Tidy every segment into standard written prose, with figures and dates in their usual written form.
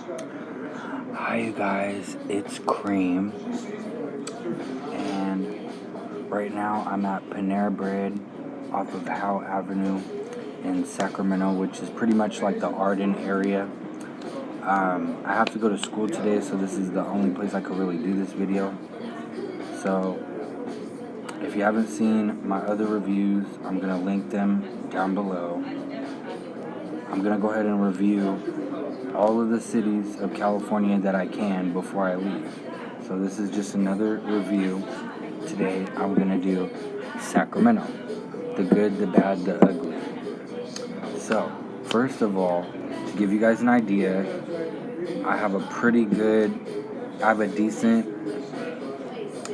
Hi you guys, it's Cream, and right now I'm at Panera Bread off of Howe Avenue in Sacramento, which is pretty much like the Arden area. I have to go to school today, so this is the only place I could really do this video. So if you haven't seen my other reviews, I'm going to link them down below. I'm going to go ahead and review all of the cities of California that I can before I leave. So this is just another review. Today I'm gonna do Sacramento, the good, the bad, the ugly. So first of all, to give you guys an idea, I have a decent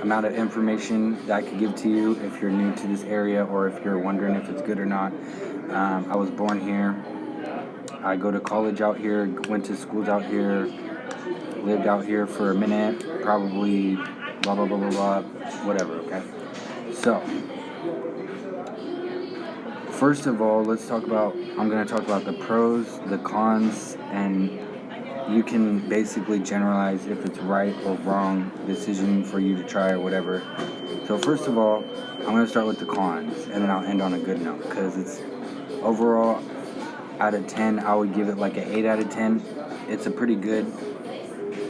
amount of information that I could give to you if you're new to this area or if you're wondering if it's good or not. I was born here. I go to college out here, went to schools out here, lived out here for a minute, probably blah, blah, blah, blah, blah, whatever, okay? So, first of all, I'm going to talk about the pros, the cons, and you can basically generalize if it's right or wrong decision for you to try or whatever. So first of all, I'm going to start with the cons, and then I'll end on a good note, because it's overall, out of 10, I would give it like an 8 out of 10. It's a pretty good,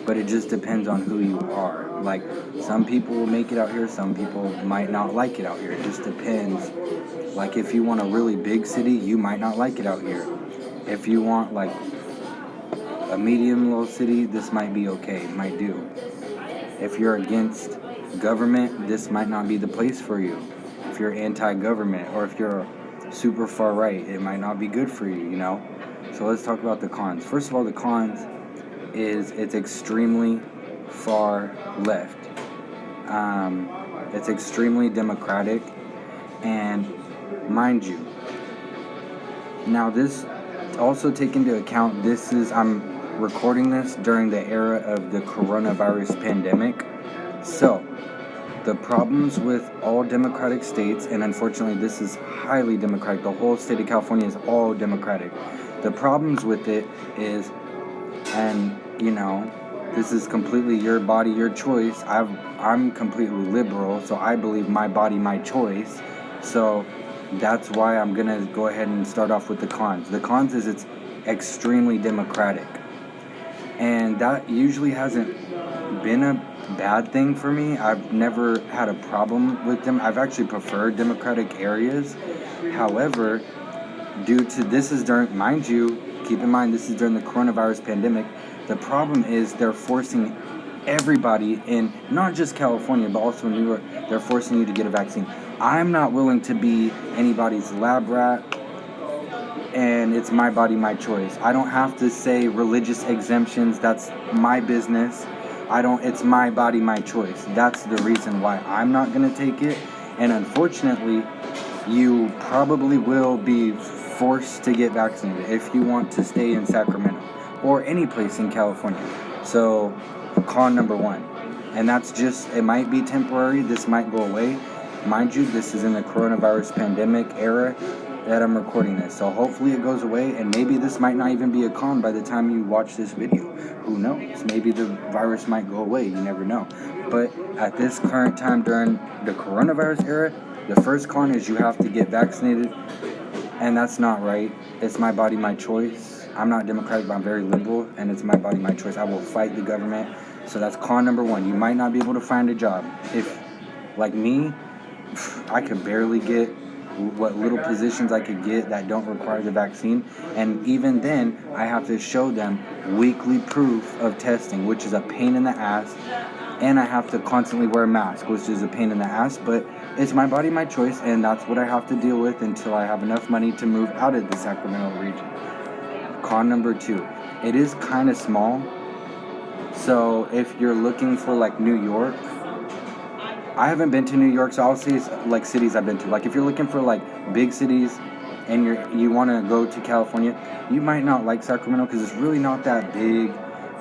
but it just depends on who you are. Like, some people will make it out here, some people might not like it out here. It just depends. Like, if you want a really big city, you might not like it out here. If you want like a medium little city, this might be okay, it might do. If you're against government, this might not be the place for you. If you're anti-government, or if you're super far right, it might not be good for you, you know? So let's talk about the cons. First of all, the cons is it's extremely far left. It's extremely democratic, and mind you, now this also take into account, I'm recording this during the era of the coronavirus pandemic. So the problems with all democratic states, and unfortunately this is highly democratic, the whole state of California is all democratic. The problems with it is, and you know, this is completely your body, your choice. I'm completely liberal, so I believe my body, my choice. So that's why I'm gonna go ahead and start off with the cons. The cons is it's extremely democratic, and that usually hasn't been a bad thing for me. I've never had a problem with them. I've actually preferred democratic areas. However, due to this is during, mind you, keep in mind this is during the coronavirus pandemic. The problem is they're forcing everybody in, not just California, but also in New York, they're forcing you to get a vaccine. I'm not willing to be anybody's lab rat, and it's my body, my choice. I don't have to say religious exemptions. That's my business. It's my body, my choice. That's the reason why I'm not going to take it. And unfortunately, you probably will be forced to get vaccinated if you want to stay in Sacramento or any place in California. So, con number one. And that's just, it might be temporary. This might go away. Mind you, this is in the coronavirus pandemic era that I'm recording this. So hopefully it goes away, and maybe this might not even be a con by the time you watch this video. Who knows? Maybe the virus might go away. You never know. But at this current time during the coronavirus era, the first con is you have to get vaccinated, and that's not right. It's my body, my choice. I'm not Democratic, but I'm very liberal, and it's my body, my choice. I will fight the government. So that's con number one. You might not be able to find a job. If, like me, I could barely get what little positions I could get that don't require the vaccine, and even then I have to show them weekly proof of testing, which is a pain in the ass, and I have to constantly wear a mask, which is a pain in the ass, but it's my body, my choice, and that's what I have to deal with until I have enough money to move out of the Sacramento region. Con number two, it is kind of small, so if you're looking for like New York, I haven't been to New York, so I'll say like cities I've been to. Like if you're looking for like big cities and you want to go to California, you might not like Sacramento because it's really not that big,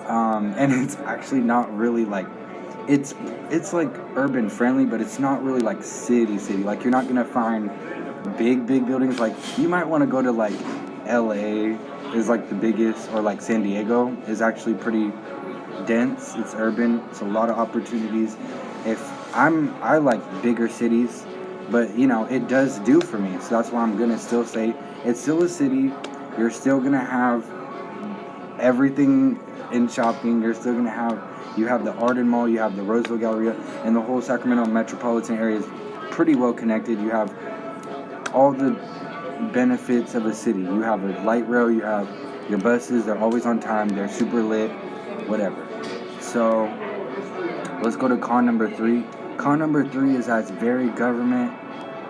and it's actually not really like, it's like urban friendly, but it's not really like city. Like you're not gonna find big buildings. Like you might want to go to like LA is like the biggest, or like San Diego is actually pretty dense. It's urban. It's a lot of opportunities. I like bigger cities, but it does do for me. So that's why I'm gonna still say it's still a city. You're still gonna have everything in shopping. You have the Arden Mall, you have the Roseville Galleria, and the whole Sacramento metropolitan area is pretty well connected. You have all the benefits of a city. You have a light rail, you have your buses, they're always on time, they're super lit, whatever. So let's go to con number 3. Con number 3 is that it's very government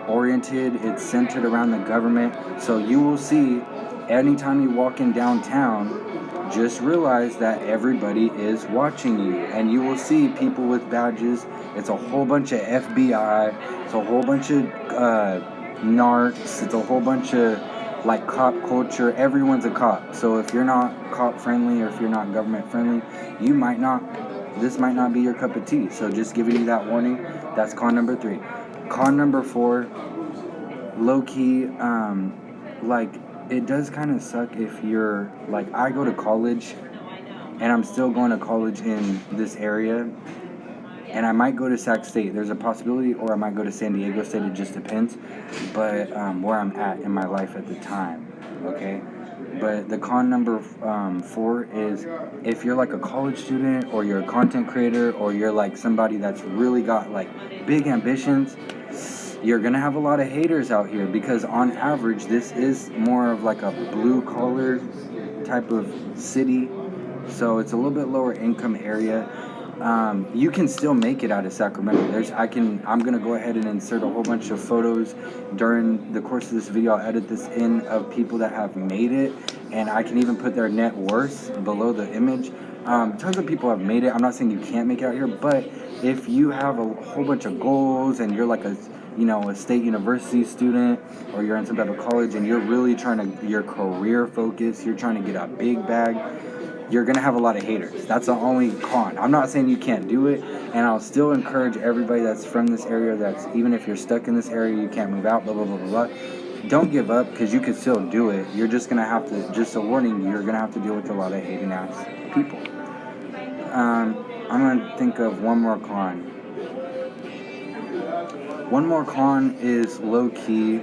oriented. It's centered around the government. So you will see anytime you walk in downtown, just realize that everybody is watching you, and you will see people with badges. It's a whole bunch of FBI. It's a whole bunch of narcs. It's a whole bunch of like cop culture. Everyone's a cop. So if you're not cop friendly, or if you're not government friendly, this might not be your cup of tea. So just giving you that warning. That's con number 3. Con number 4, low key, it does kind of suck if you're like, I go to college, and I'm still going to college in this area, and I might go to Sac State. There's a possibility, or I might go to San Diego State. It just depends. But where I'm at in my life at the time, okay? But the con number 4 is if you're like a college student, or you're a content creator, or you're like somebody that's really got like big ambitions, you're going to have a lot of haters out here, because on average, this is more of like a blue collar type of city. So it's a little bit lower income area. You can still make it out of Sacramento. I'm going to go ahead and insert a whole bunch of photos during the course of this video. I'll edit this in of people that have made it, and I can even put their net worth below the image. Tons of people have made it. I'm not saying you can't make it out here, but if you have a whole bunch of goals, and you're like a state university student, or you're in some type of college, and you're really you're career focused, you're trying to get a big bag, you're going to have a lot of haters. That's the only con. I'm not saying you can't do it, and I'll still encourage everybody that's from this area, that's even if you're stuck in this area, you can't move out, blah, blah, blah, blah, blah. Don't give up, because you can still do it. You're just going to have to, just a warning, you're going to have to deal with a lot of hating ass people. I'm going to think of one more con. One more con is low-key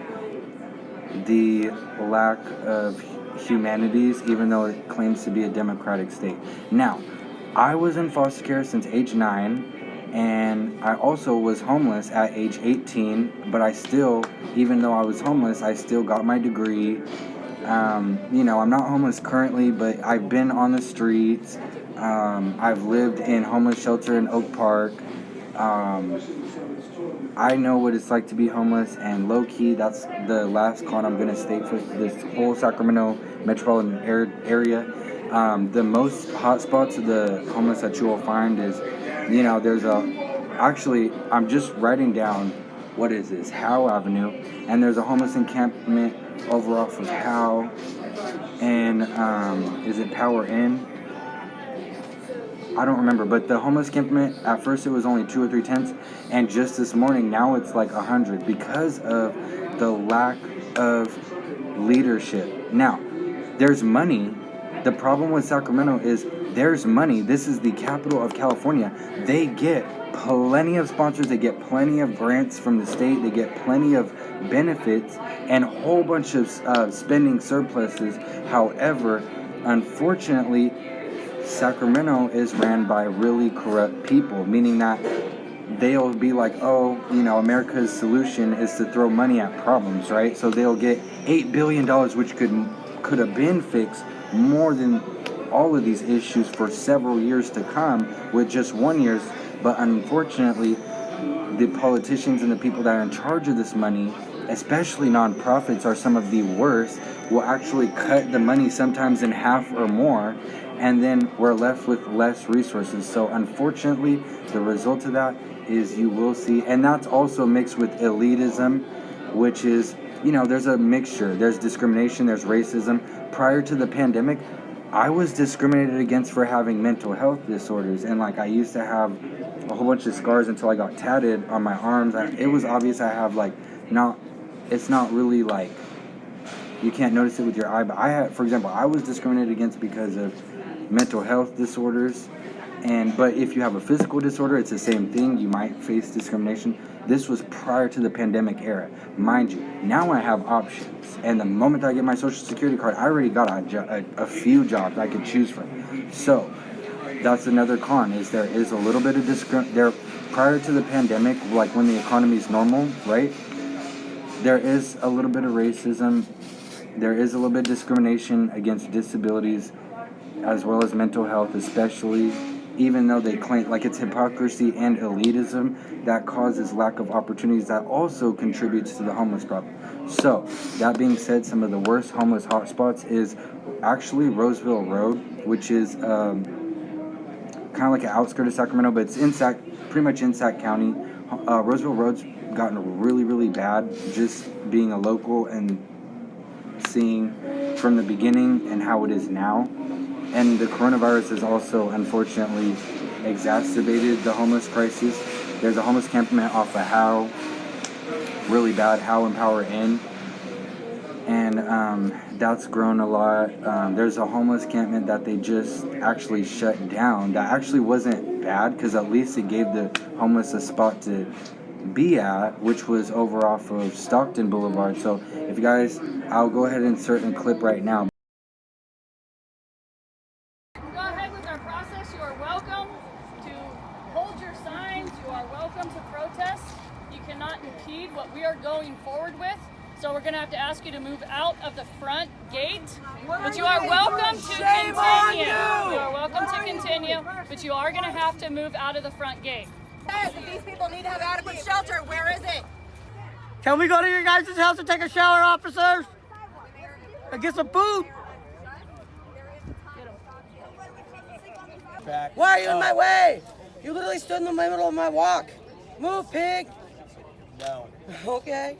the lack of humanities, even though it claims to be a democratic state. Now, I was in foster care since age 9, and I also was homeless at age 18, but I still, even though I was homeless, I still got my degree. I'm not homeless currently, but I've been on the streets. I've lived in homeless shelter in Oak Park. I know what it's like to be homeless, and low-key, that's the last con I'm going to state for this whole Sacramento metropolitan area. The most hotspots of the homeless that you will find is, actually, I'm just writing down, what is this, Howe Avenue, and there's a homeless encampment over off of Howe, and is it Power Inn? I don't remember, but the homeless encampment, at first it was only 2 or 3 tents, and just this morning, now it's like 100, because of the lack of leadership. Now, there's money. The problem with Sacramento is there's money. This is the capital of California. They get plenty of sponsors. They get plenty of grants from the state. They get plenty of benefits and a whole bunch of spending surpluses. However, unfortunately, Sacramento is ran by really corrupt people, meaning that they'll be like, America's solution is to throw money at problems, right? So they'll get $8 billion, which could have been fixed more than all of these issues for several years to come with just 1 year. But unfortunately, the politicians and the people that are in charge of this money, especially nonprofits, are some of the worst, will actually cut the money sometimes in half or more, and then we're left with less resources. So unfortunately, the result of that is you will see, and that's also mixed with elitism, which is, there's a mixture. There's discrimination, there's racism. Prior to the pandemic, I was discriminated against for having mental health disorders, and I used to have a whole bunch of scars until I got tatted on my arms. It was obvious I have it's not really you can't notice it with your eye. But I had, for example, I was discriminated against because of mental health disorders. But if you have a physical disorder, it's the same thing. You might face discrimination. This was prior to the pandemic era. Mind you, now I have options. And the moment I get my Social Security card, I already got a few jobs I could choose from. So that's another con, is there is a little bit of there prior to the pandemic, like when the economy is normal, right? There is a little bit of racism. There is a little bit of discrimination against disabilities, as well as mental health, especially, even though they claim, like, it's hypocrisy and elitism that causes lack of opportunities that also contributes to the homeless problem. So, that being said, some of the worst homeless hotspots is actually Roseville Road, which is kind of like an outskirt of Sacramento, but it's pretty much in Sac County. Roseville Road's gotten really, really bad, just being a local and seeing from the beginning and how it is now. And the coronavirus has also, unfortunately, exacerbated the homeless crisis. There's a homeless campment off of Howe, really bad, Howe and Power Inn. And that's grown a lot. There's a homeless campment that they just actually shut down. That actually wasn't bad, because at least it gave the homeless a spot to be at, which was over off of Stockton Boulevard. So if you guys, I'll go ahead and insert a clip right now. You are welcome to hold your signs. You are welcome to protest. You cannot impede what we are going forward with. So we're going to have to ask you to move out of the front gate. But you are welcome to continue. You are welcome to continue, but you are going to have to move out of the front gate. These people need to have adequate shelter. Where is it? Can we go to your guys' house and take a shower, officers? And get some food? Why are you in my way? You literally stood in the middle of my walk. Move, pig. No. Okay.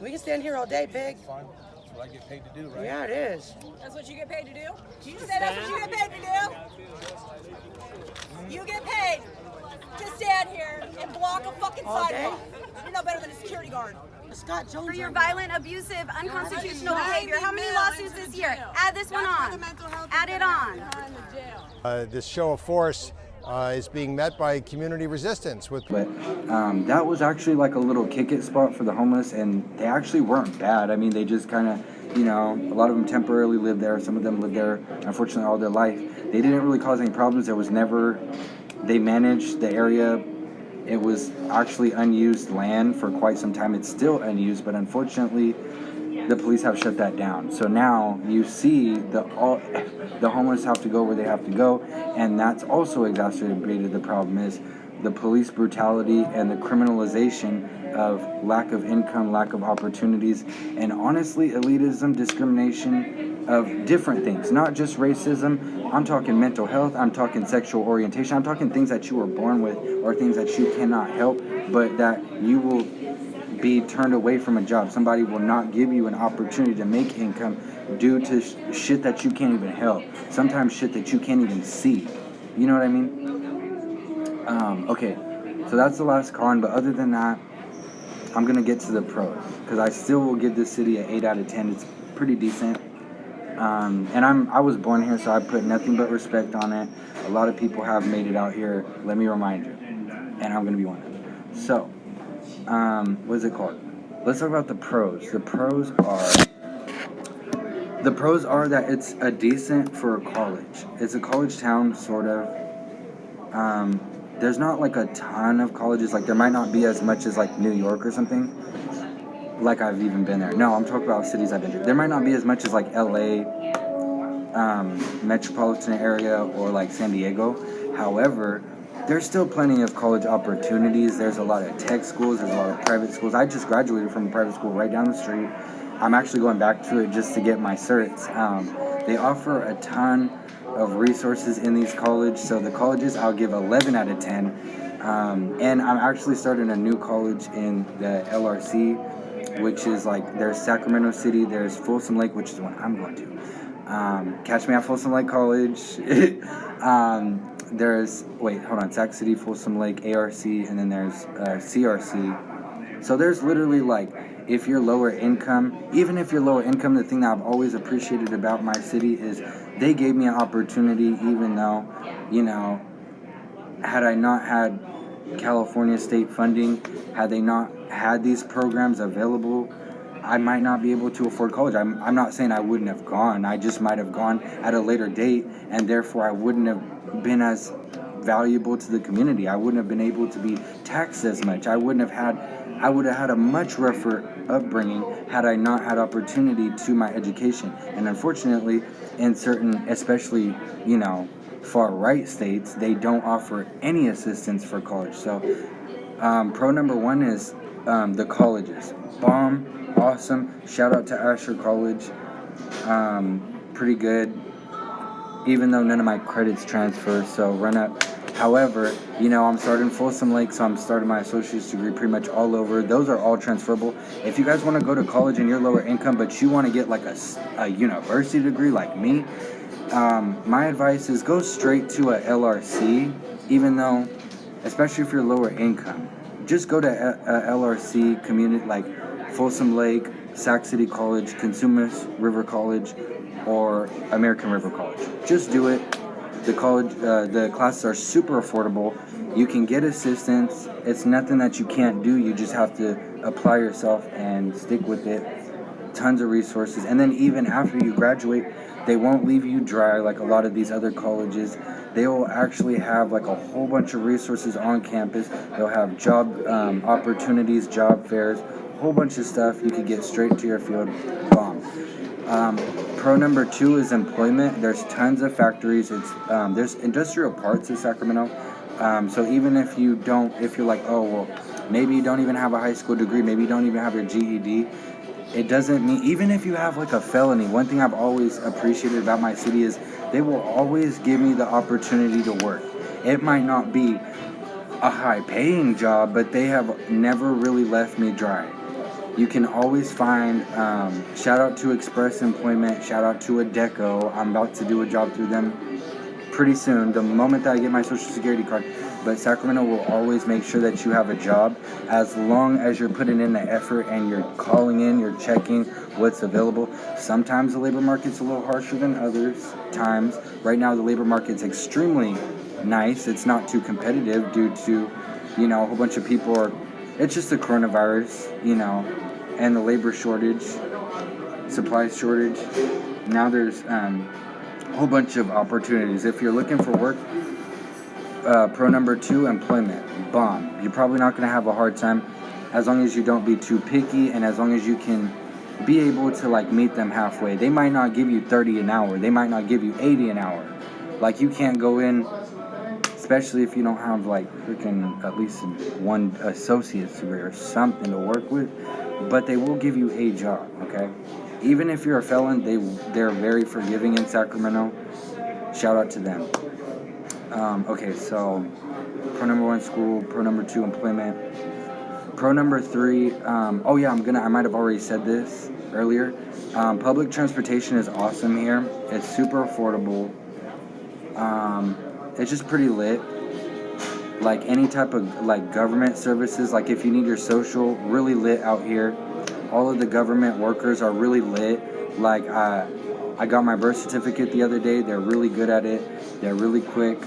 We can stand here all day, pig. It's fine. That's what I get paid to do, right? Yeah, it is. That's what you get paid to do? You say that's what you get paid to do? You get paid to stand here and block a fucking All sidewalk. day? You're no better than a security guard. Scott Jones. For your violent, abusive, unconstitutional behavior. How many lawsuits this year? Add this one on. Add it on. This show of force is being met by community resistance. But that was actually like a little kick-it spot for the homeless, and they actually weren't bad. I mean, they just kind of, you know, a lot of them temporarily lived there. Some of them lived there, unfortunately, all their life. They didn't really cause any problems. There was never, they managed the area. It was actually unused land for quite some time. It's still unused, but unfortunately, the police have shut that down. So now you see the homeless have to go where they have to go, and that's also exacerbated the problem, is the police brutality and the criminalization of lack of income, lack of opportunities, and honestly, elitism, discrimination of different things, not just racism. I'm talking mental health, I'm talking sexual orientation, I'm talking things that you were born with or things that you cannot help, but that you will be turned away from a job. Somebody will not give you an opportunity to make income due to shit that you can't even help. Sometimes shit that you can't even see. You know what I mean? Okay, so that's the last con, but other than that, I'm going to get to the pros, because I still will give this city an 8 out of 10. It's pretty decent. And I was born here, so I put nothing but respect on it. A lot of people have made it out here, let me remind you, and I'm going to be one of them. So, what is it called? Let's talk about the pros. The pros are that it's a decent for a college. It's a college town, sort of. There's not like a ton of colleges. Like, there might not be as much as like New York or something. Like, I've even been there. No, I'm talking about cities I've been to. There might not be as much as like LA, metropolitan area, or like San Diego. However, there's still plenty of college opportunities. There's a lot of tech schools. There's a lot of private schools. I just graduated from a private school right down the street. I'm actually going back to it just to get my certs. They offer a ton of resources in these colleges. So the colleges, I'll give 11 out of 10. And I'm actually starting a new college in the LRC, which is like, there's Sacramento City, there's Folsom Lake, which is one I'm going to. Catch me at Folsom Lake College. There's, Sac City, Folsom Lake, ARC, and then there's CRC. So there's literally like if you're lower income, even if you're lower income, the thing that I've always appreciated about my city is they gave me an opportunity, even though, you know, had I not had California state funding, had they not had these programs available, I might not be able to afford college. I'm not saying I wouldn't have gone. I just might have gone at a later date, and therefore I wouldn't have been as valuable to the community. I wouldn't have been able to be taxed as much. I would have had a much rougher upbringing had I not had opportunity to my education. And unfortunately, in certain, especially, you know, far right states, they don't offer any assistance for college. So pro number one is the colleges. Bomb, awesome. Shout out to Asher College. Pretty good, even though none of my credits transfer, so run up. However, you know, I'm starting Folsom Lake, so I'm starting my associate's degree pretty much all over. Those are all transferable. If you guys want to go to college and you're lower income, but you want to get like a university degree like me, my advice is go straight to a LRC, even though, especially if you're lower income. Just go to a LRC community like Folsom Lake, Sac City College, Consumers River College, or American River College. Just do it. The classes are super affordable. You can get assistance. It's nothing that you can't do. You just have to apply yourself and stick with it. Tons of resources. And then even after you graduate, they won't leave you dry like a lot of these other colleges. They will actually have like a whole bunch of resources on campus. They'll have job opportunities, job fairs, a whole bunch of stuff. You can get straight to your field. Bomb. Pro number two is employment. There's tons of factories. There's industrial parts in Sacramento. So even if you're like, oh, well, maybe you don't even have a high school degree, maybe you don't even have your GED, it doesn't mean, even if you have like a felony, one thing I've always appreciated about my city is they will always give me the opportunity to work. It might not be a high paying job, but they have never really left me dry. You can always find, shout out to Express Employment, shout out to Adeco. I'm about to do a job through them pretty soon, the moment that I get my social security card. But Sacramento will always make sure that you have a job as long as you're putting in the effort and you're calling in, you're checking what's available. Sometimes the labor market's a little harsher than others times. Right now the labor market's extremely nice. It's not too competitive due to, you know, a whole bunch of people are, it's just the coronavirus, you know, and the labor shortage, supply shortage. Now there's a whole bunch of opportunities. If you're looking for work, pro number two, employment. Bomb. You're probably not going to have a hard time as long as you don't be too picky and as long as you can be able to like meet them halfway. They might not give you 30 an hour. They might not give you 80 an hour. Like you can't go in, especially if you don't have like freaking at least one associate's degree or something to work with, but they will give you a job, okay? Even if you're a felon, they're very forgiving in Sacramento. Shout out to them. Okay, so pro number one, school. Pro number two, employment. Pro number three, I might have already said this earlier. Public transportation is awesome here. It's super affordable. It's just pretty lit. Like any type of like government services, like if you need your social, really lit out here. All of the government workers are really lit. Like I got my birth certificate the other day. They're really good at it. They're really quick.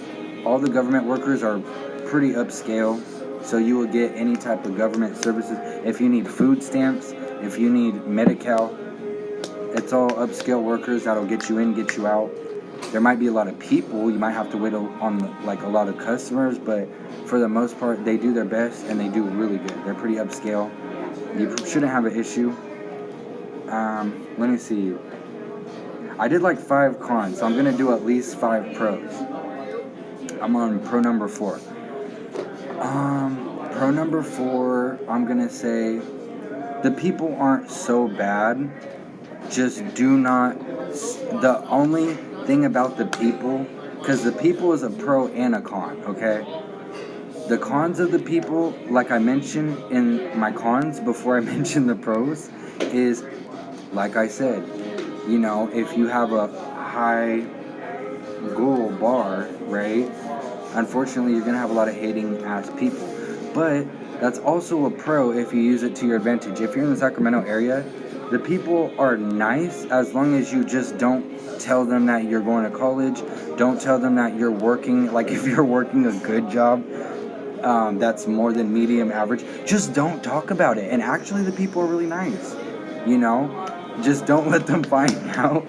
All the government workers are pretty upscale, so you will get any type of government services. If you need food stamps, if you need Medi-Cal, it's all upscale workers that'll get you in, get you out. There might be a lot of people. You might have to wait on like a lot of customers, but for the most part, they do their best and they do really good. They're pretty upscale. You shouldn't have an issue. Let me see. I did like 5 cons, so I'm gonna do at least 5 pros. I'm on pro number 4. Pro number 4, I'm gonna say the people aren't so bad. Just do not. The only thing about the people, because the people is a pro and a con, okay? The cons of the people, like I mentioned in my cons before I mentioned the pros, is like I said, you know, if you have a high goal bar, right? Unfortunately, you're gonna have a lot of hating ass people. But that's also a pro if you use it to your advantage. If you're in the Sacramento area, the people are nice as long as you just don't tell them that you're going to college. Don't tell them that you're working, like if you're working a good job that's more than medium average, just don't talk about it. And actually the people are really nice, you know? Just don't let them find out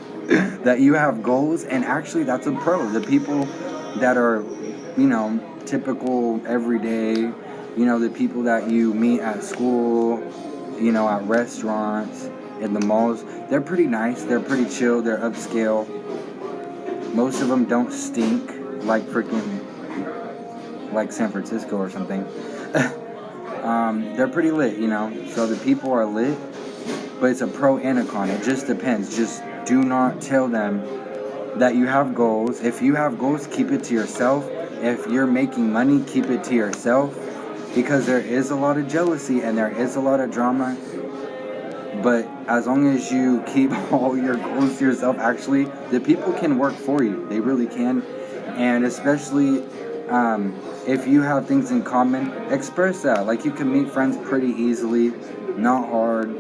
that you have goals, and actually that's a pro. The people that are, you know, typical everyday, you know, the people that you meet at school, you know, at restaurants, in the malls, they're pretty nice, they're pretty chill, they're upscale. Most of them don't stink like freaking like San Francisco or something. They're pretty lit, you know, so the people are lit, but it's a pro and a con. It just depends. Just do not tell them that you have goals. If you have goals, keep it to yourself. If you're making money, keep it to yourself, because there is a lot of jealousy and there is a lot of drama. But as long as you keep all your goals to yourself, actually, the people can work for you. They really can. And especially if you have things in common, express that. Like, you can meet friends pretty easily, not hard.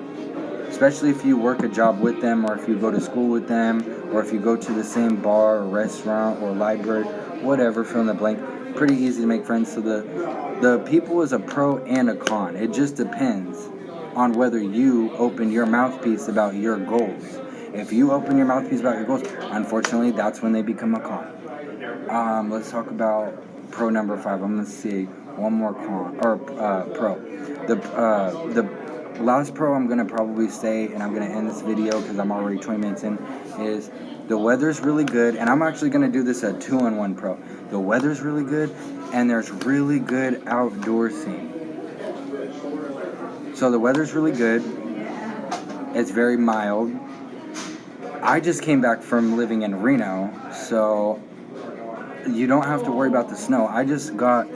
Especially if you work a job with them, or if you go to school with them, or if you go to the same bar or restaurant or library, whatever, fill in the blank. Pretty easy to make friends. So the people is a pro and a con. It just depends on whether you open your mouthpiece about your goals. If you open your mouthpiece about your goals, unfortunately, that's when they become a con. Let's talk about pro number 5. I'm gonna see one more con or pro. The last pro I'm gonna probably say, and I'm gonna end this video because I'm already 20 minutes in, is the weather's really good, and I'm actually gonna do this a 2-in-1 pro. The weather's really good, and there's really good outdoor scene. So the weather's really good. It's very mild. I just came back from living in Reno, so you don't have to worry about the snow. I just got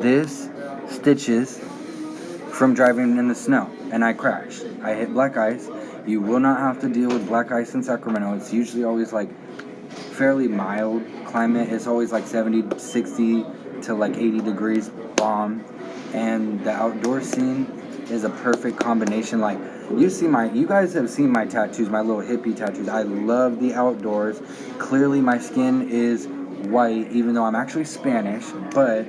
this stitches from driving in the snow, and I crashed. I hit black ice. You will not have to deal with black ice in Sacramento. It's usually always like fairly mild climate. It's always like 70, 60 to like 80 degrees bomb. And the outdoor scene is a perfect combination. Like, you guys have seen my tattoos, my little hippie tattoos. I love the outdoors. Clearly my skin is white, even though I'm actually Spanish, but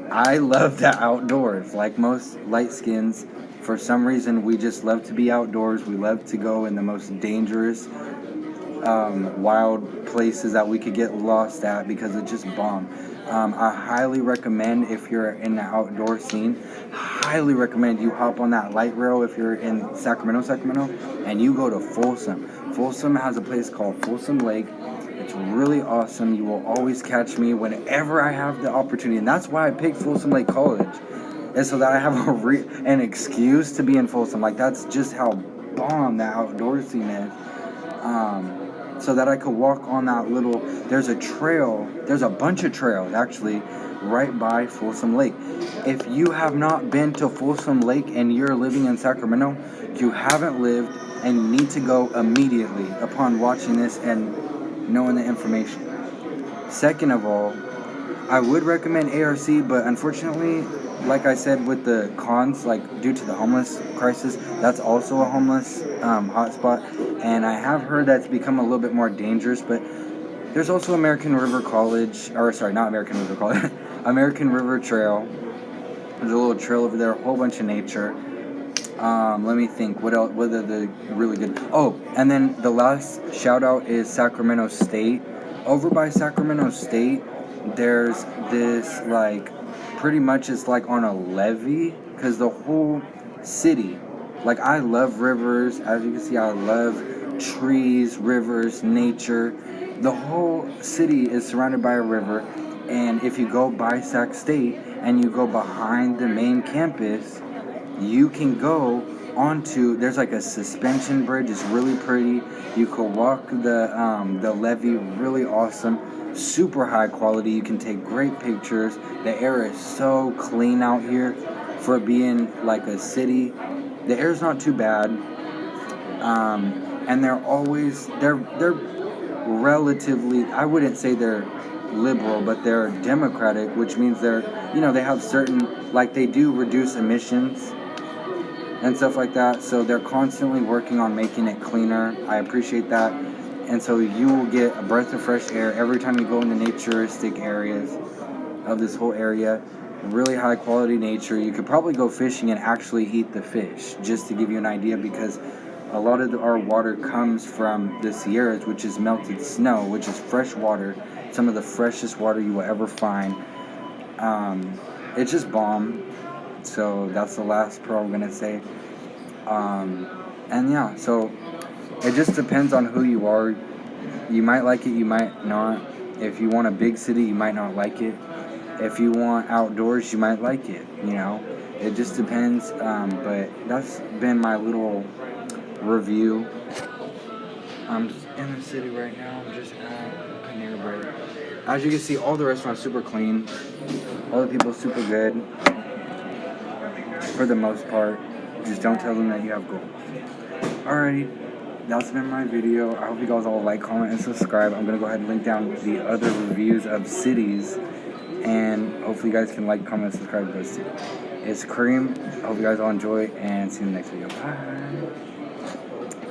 I love the outdoors. Like most light skins, for some reason, we just love to be outdoors. We love to go in the most dangerous, wild places that we could get lost at, because it's just bomb. I highly recommend, if you're in the outdoor scene, highly recommend you hop on that light rail if you're in Sacramento, and you go to Folsom. Folsom has a place called Folsom Lake. It's really awesome. You will always catch me whenever I have the opportunity, and that's why I picked Folsom Lake College, is so that I have an excuse to be in Folsom. Like, that's just how bomb that outdoor scene is. So that I could walk on that little, there's a bunch of trails actually right by Folsom Lake. If you have not been to Folsom Lake and you're living in Sacramento, you haven't lived, and you need to go immediately upon watching this and knowing the information. Second of all, I would recommend ARC, but unfortunately, like I said, with the cons, like due to the homeless crisis, that's also a homeless hotspot, and I have heard that's become a little bit more dangerous. But there's also American River College, or sorry, not American River College, American River Trail. There's a little trail over there, a whole bunch of nature. Let me think, what else, what are the really good? Oh, and then the last shout out is Sacramento State. Over by Sacramento State, there's this, like, pretty much it's like on a levee, because the whole city, like, I love rivers. As you can see, I love trees, rivers, nature. The whole city is surrounded by a river, and if you go by Sac State and you go behind the main campus, you can go onto, there's like a suspension bridge. It's really pretty. You could walk the levee, really awesome. Super high quality. You can take great pictures. The air is so clean out here for being like a city. The air's not too bad, and they're relatively, I wouldn't say they're liberal, but they're democratic, which means they're, you know, they have certain, like they do reduce emissions and stuff like that. So they're constantly working on making it cleaner. I appreciate that. And so you will get a breath of fresh air every time you go into naturistic areas of this whole area. Really high quality nature. You could probably go fishing and actually eat the fish, just to give you an idea, because a lot of our water comes from the Sierras, which is melted snow, which is fresh water. Some of the freshest water you will ever find. It's just bomb. So that's the last part I'm gonna say. And yeah, so it just depends on who you are. You might like it, you might not. If you want a big city, you might not like it. If you want outdoors, you might like it, you know. It just depends, but that's been my little review. I'm just in the city right now. I'm just at Panera Bread. As you can see, all the restaurants super clean. All the people super good. For the most part. Just don't tell them that you have goals. Alrighty. That's been my video. I hope you guys all like, comment, and subscribe. I'm going to go ahead and link down the other reviews of cities. And hopefully you guys can like, comment, and subscribe to those too. It's Kareem. I hope you guys all enjoy, and see you in the next video. Bye.